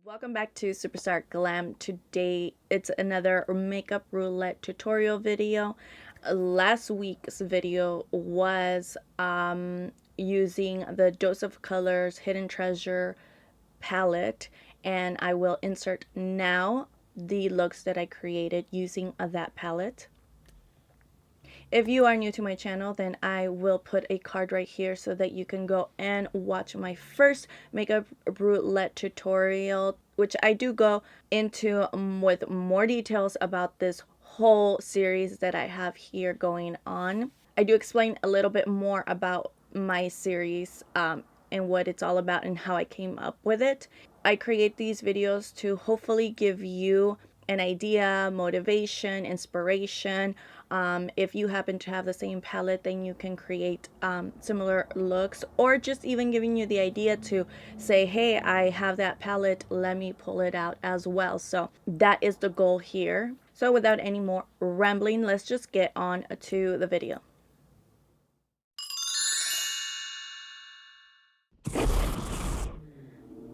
Welcome back to Superstarglam. Today it's another makeup roulette tutorial video. Last week's video was using the Dose of Colors Hidden Treasure palette, and I will insert now the looks that I created using that palette. If you are new to my channel, then I will put a card right here so that you can go and watch my first makeup roulette tutorial, which I do go into with more details about this whole series that I have here going on. I do explain a little bit more about my series and what it's all about and how I came up with it. I create these videos to hopefully give you an idea, motivation, inspiration. If you happen to have the same palette, then you can create similar looks, or just even giving you the idea to say, hey, I have that palette, let me pull it out as well. So that is the goal here. So without any more rambling, let's just get on to the video.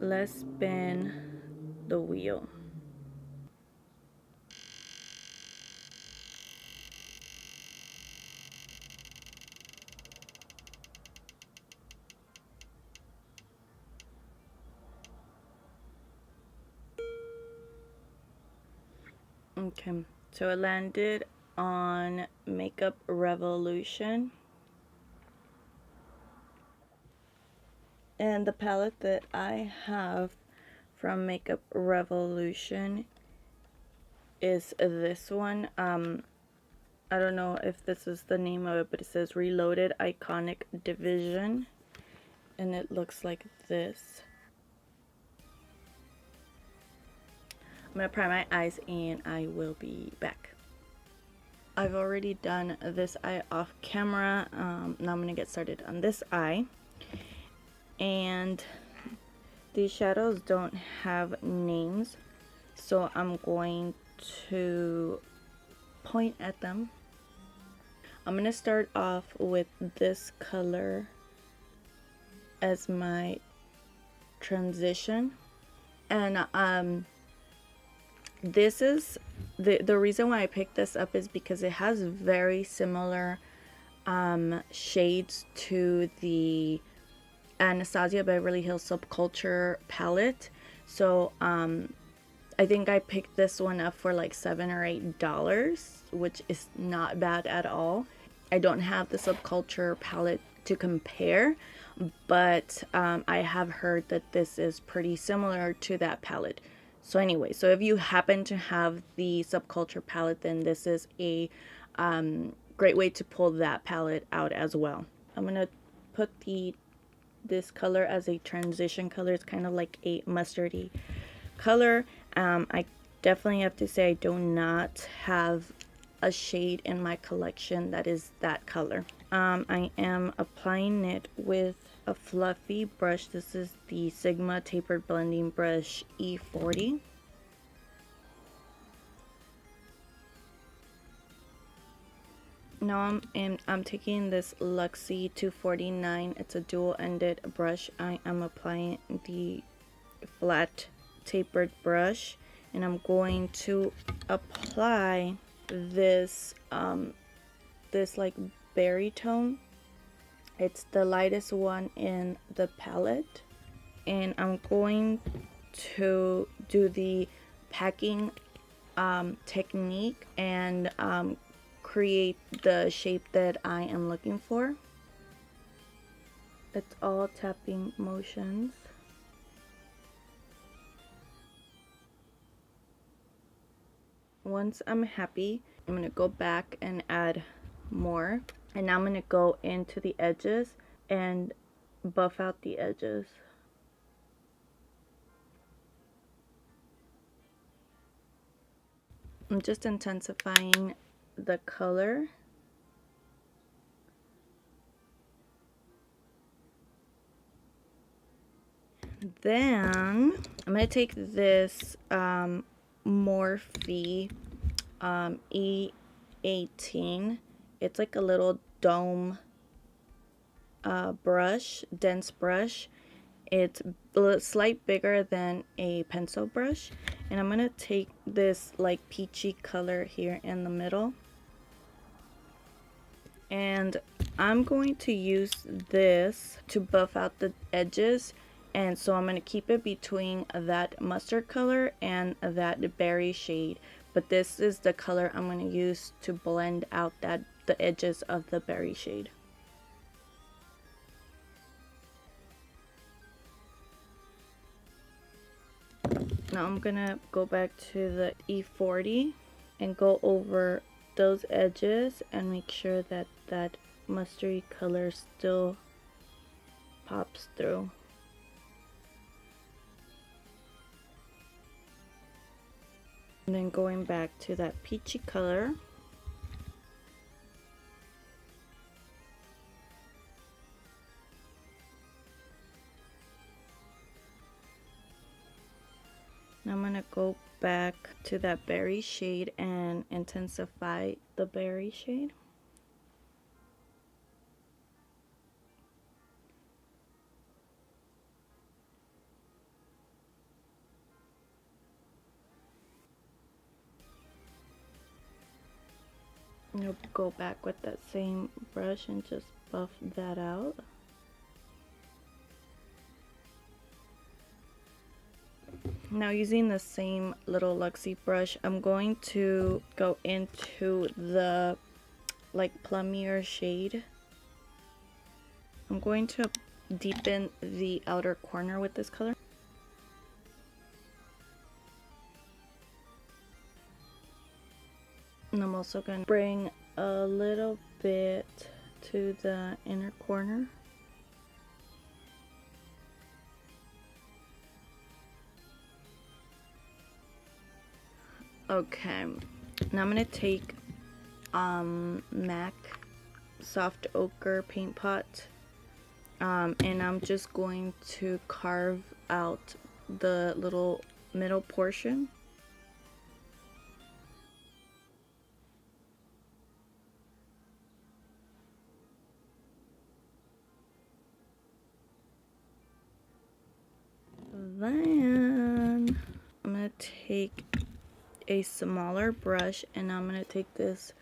Let's spin the wheel. Okay, so it landed on Makeup Revolution. And the palette that I have from Makeup Revolution is this one. I don't know if this is the name of it, but it says Reloaded Iconic Division. And it looks like this. I'm going to prime my eyes and I will be back. I've already done this eye off camera. Now I'm going to get started on this eye. And these shadows don't have names, so I'm going to point at them. I'm going to start off with this color as my transition, and this is the reason why I picked this up is because it has very similar shades to the Anastasia Beverly Hills Subculture palette. So I think I picked this one up for like $7 or $8, which is not bad at all. I don't have the Subculture palette to compare, but I have heard that this is pretty similar to that palette. So anyway, so if you happen to have the Subculture palette, then this is a great way to pull that palette out as well. I'm gonna put this color as a transition color. It's kind of like a mustardy color. I definitely have to say I do not have a shade in my collection that is that color. I am applying it with a fluffy brush. This is the Sigma Tapered Blending Brush E40. Now I'm taking this Luxie 249. It's a dual-ended brush. I am applying the flat tapered brush, and I'm going to apply this this like berry tone. It's the lightest one in the palette, and I'm going to do the packing technique and create the shape that I am looking for. It's all tapping motions. Once I'm happy, I'm going to go back and add more. And now I'm going to go into the edges and buff out the edges. I'm just intensifying the color. Then I'm going to take this Morphe E18. It's like a little dome brush, dense brush, It's a slight bigger than a pencil brush, and I'm gonna take this like peachy color here in the middle, and I'm going to use this to buff out the edges. And so I'm going to keep it between that mustard color and that berry shade, but this is the color I'm going to use to blend out the edges of the berry shade. Now I'm going to go back to the E40 and go over those edges and make sure that that mustardy color still pops through. And then going back to that peachy color, now I'm gonna go back to that berry shade and intensify the berry shade. You'll go back with that same brush and just buff that out. Now using the same little Luxie brush, I'm going to go into the like plummier shade. I'm going to deepen the outer corner with this color. And I'm also going to bring a little bit to the inner corner. Okay, now I'm going to take MAC Soft Ochre Paint Pot, and I'm just going to carve out the little middle portion. Then I'm going to take a smaller brush and I'm going to take this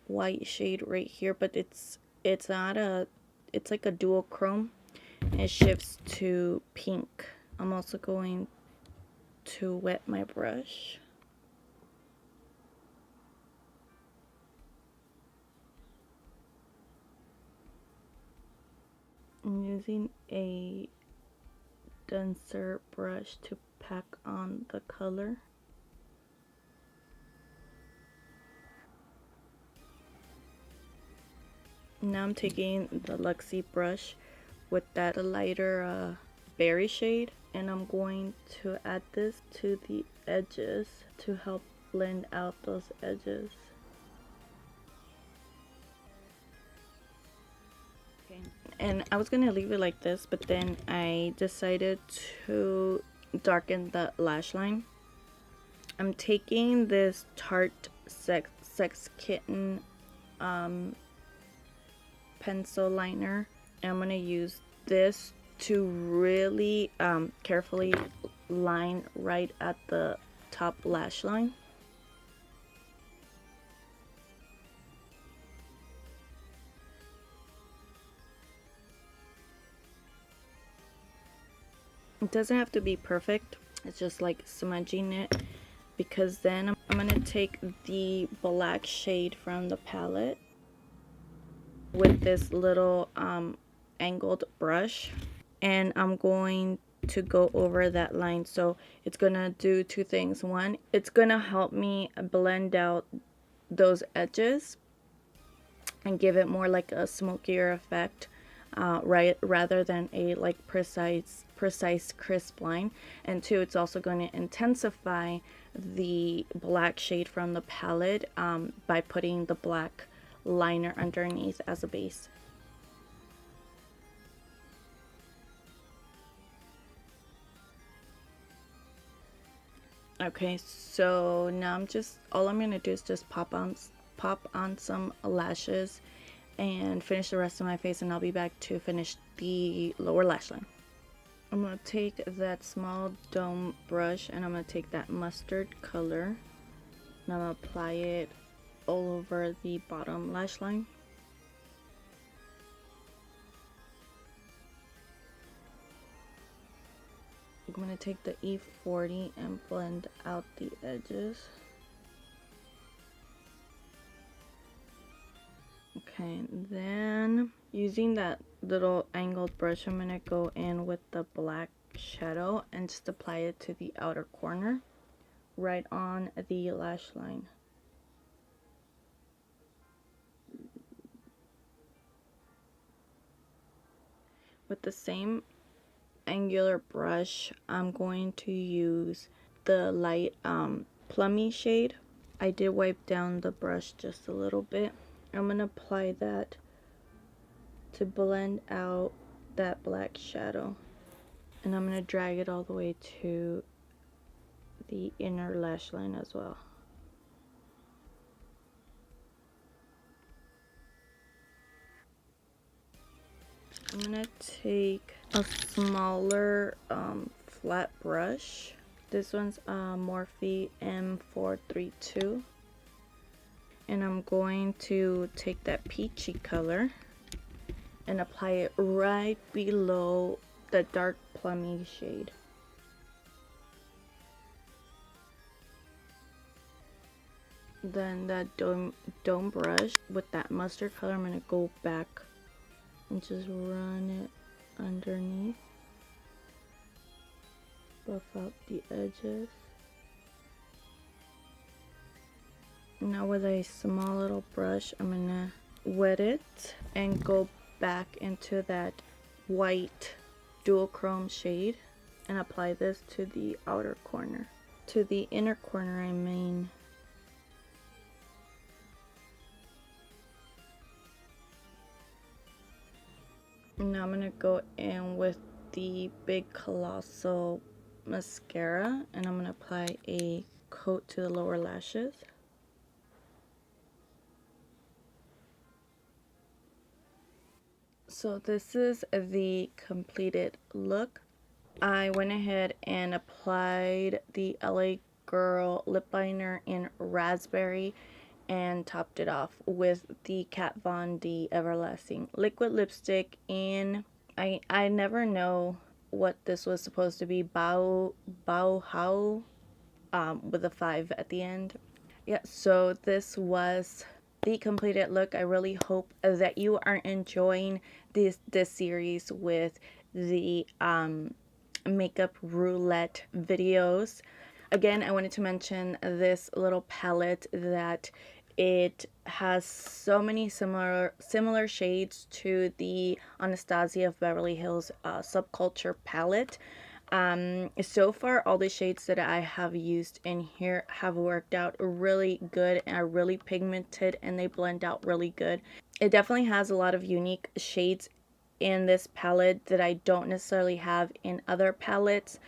white shade right here, but it's not a, it's like a dual chrome. It shifts to pink. I'm also going to wet my brush. I'm using a denser brush to pack on the color. Now I'm taking the Luxie brush with that lighter berry shade, and I'm going to add this to the edges to help blend out those edges. Okay. And I was gonna leave it like this, but then I decided to darken the lash line. I'm taking this Tarte Sex Kitten pencil liner, and I'm going to use this to really carefully line right at the top lash line. It doesn't have to be perfect, it's just like smudging it, because then I'm going to take the black shade from the palette with this little angled brush, and I'm going to go over that line. So it's gonna do two things. One, it's gonna help me blend out those edges and give it more like a smokier effect, rather than a like precise crisp line. And two, it's also going to intensify the black shade from the palette by putting the black liner underneath as a base. Okay, so now all I'm gonna do is just pop on some lashes and finish the rest of my face, and I'll be back to finish the lower lash line. I'm going to take that small dome brush and I'm going to take that mustard color and I'm going to apply it all over the bottom lash line. I'm going to take the E40 and blend out the edges. Okay, then using that little angled brush, I'm going to go in with the black shadow and just apply it to the outer corner, right on the lash line. With the same angular brush, I'm going to use the light plummy shade. I did wipe down the brush just a little bit. I'm going to apply that to blend out that black shadow. And I'm going to drag it all the way to the inner lash line as well. I'm going to take a smaller flat brush. This one's Morphe M432. And I'm going to take that peachy color and apply it right below the dark plummy shade. Then that dome brush with that mustard color, I'm going to go back and just run it underneath, buff out the edges. Now with a small little brush, I'm gonna wet it and go back into that white dual chrome shade and apply this to the outer corner. To the inner corner, I mean. Now I'm gonna go in with the big colossal mascara and I'm gonna apply a coat to the lower lashes. So this is the completed look. I went ahead and applied the LA Girl lip liner in raspberry and topped it off with the Kat Von D Everlasting liquid lipstick in, I never know what this was supposed to be, Bao Hao, with a 5 at the end. Yeah, so this was the completed look. I really hope that you are enjoying this series with the makeup roulette videos. Again, I wanted to mention this little palette that it has so many similar shades to the Anastasia of Beverly Hills Subculture palette. So far all the shades that I have used in here have worked out really good and are really pigmented and they blend out really good. It definitely has a lot of unique shades in this palette that I don't necessarily have in other palettes.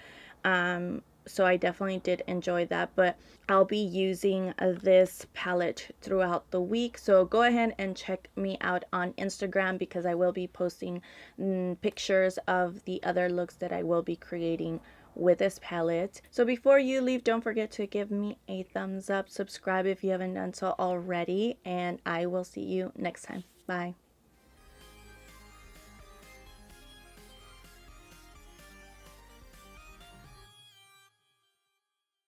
So I definitely did enjoy that, but I'll be using this palette throughout the week. So go ahead and check me out on Instagram because I will be posting pictures of the other looks that I will be creating with this palette. So before you leave, don't forget to give me a thumbs up, subscribe if you haven't done so already, and I will see you next time. Bye.